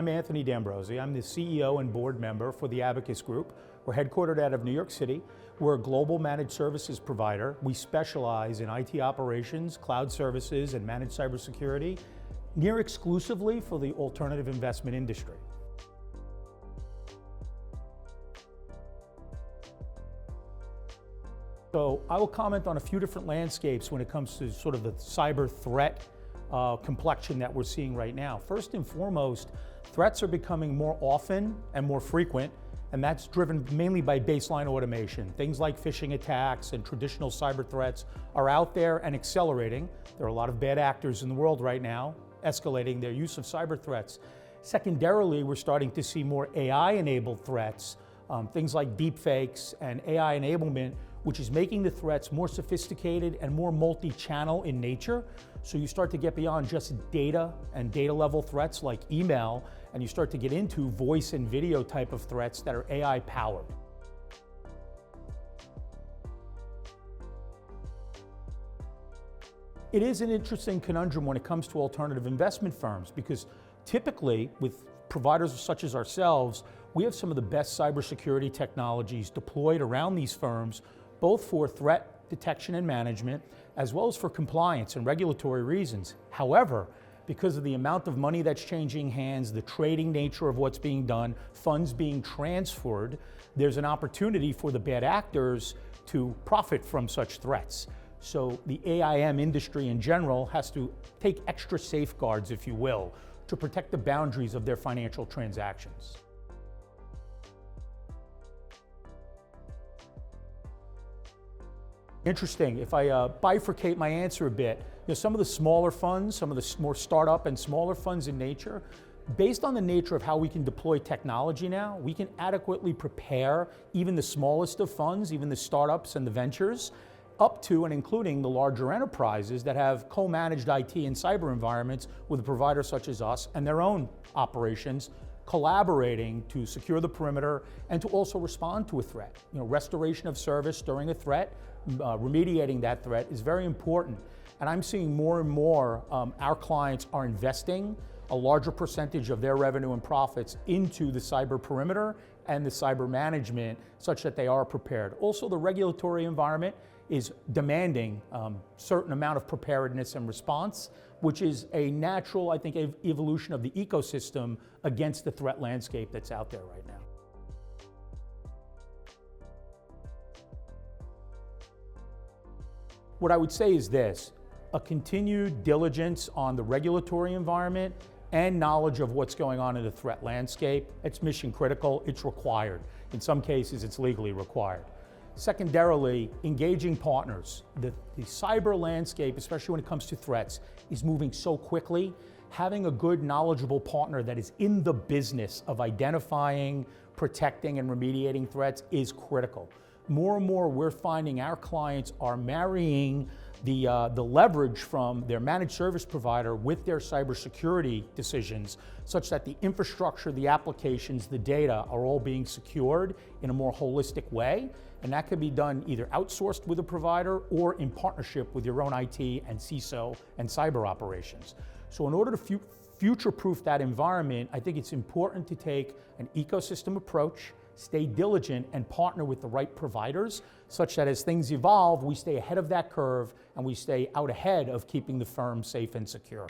I'm Anthony D'Ambrosi. I'm the CEO and board member for the Abacus Group. We're headquartered out of New York City. We're a global managed services provider. We specialize in IT operations, cloud services, and managed cybersecurity, near exclusively for the alternative investment industry. So I will comment on a few different landscapes when it comes to sort of the cyber threat complexion that we're seeing right now. First and foremost, threats are becoming more often and more frequent, and that's driven mainly by baseline automation. Things like phishing attacks and traditional cyber threats are out there and accelerating. There are a lot of bad actors in the world right now, escalating their use of cyber threats. Secondarily, we're starting to see more AI-enabled threats, things like deepfakes and AI enablement, which is making the threats more sophisticated and more multi-channel in nature. So you start to get beyond just data and data level threats like email, and you start to get into voice and video type of threats that are AI powered. It is an interesting conundrum when it comes to alternative investment firms, because typically with providers such as ourselves, we have some of the best cybersecurity technologies deployed around these firms, both for threat detection and management, as well as for compliance and regulatory reasons. However, because of the amount of money that's changing hands, the trading nature of what's being done, funds being transferred, there's an opportunity for the bad actors to profit from such threats. So the AIM industry in general has to take extra safeguards, if you will, to protect the boundaries of their financial transactions. Interesting, if I bifurcate my answer a bit, some of the smaller funds, some of the more startup and smaller funds in nature, based on the nature of how we can deploy technology now, we can adequately prepare even the smallest of funds, even the startups and the ventures, up to and including the larger enterprises that have co-managed IT and cyber environments with a provider such as us and their own operations, collaborating to secure the perimeter and to also respond to a threat. Restoration of service during a threat, remediating that threat is very important. And I'm seeing more and more our clients are investing a larger percentage of their revenue and profits into the cyber perimeter and the cyber management such that they are prepared. Also, the regulatory environment is demanding certain amount of preparedness and response, which is a natural, I think, evolution of the ecosystem against the threat landscape that's out there right now. What I would say is this: a continued diligence on the regulatory environment and knowledge of what's going on in the threat landscape. It's mission critical, it's required. In some cases, it's legally required. Secondarily, engaging partners. The cyber landscape, especially when it comes to threats, is moving so quickly. Having a good, knowledgeable partner that is in the business of identifying, protecting, and remediating threats is critical. More and more, we're finding our clients are marrying the leverage from their managed service provider with their cybersecurity decisions, such that the infrastructure, the applications, the data are all being secured in a more holistic way. And that can be done either outsourced with a provider or in partnership with your own IT and CISO and cyber operations. So in order to future-proof that environment, I think it's important to take an ecosystem approach, stay diligent, and partner with the right providers, such that as things evolve, we stay ahead of that curve and we stay out ahead of keeping the firm safe and secure.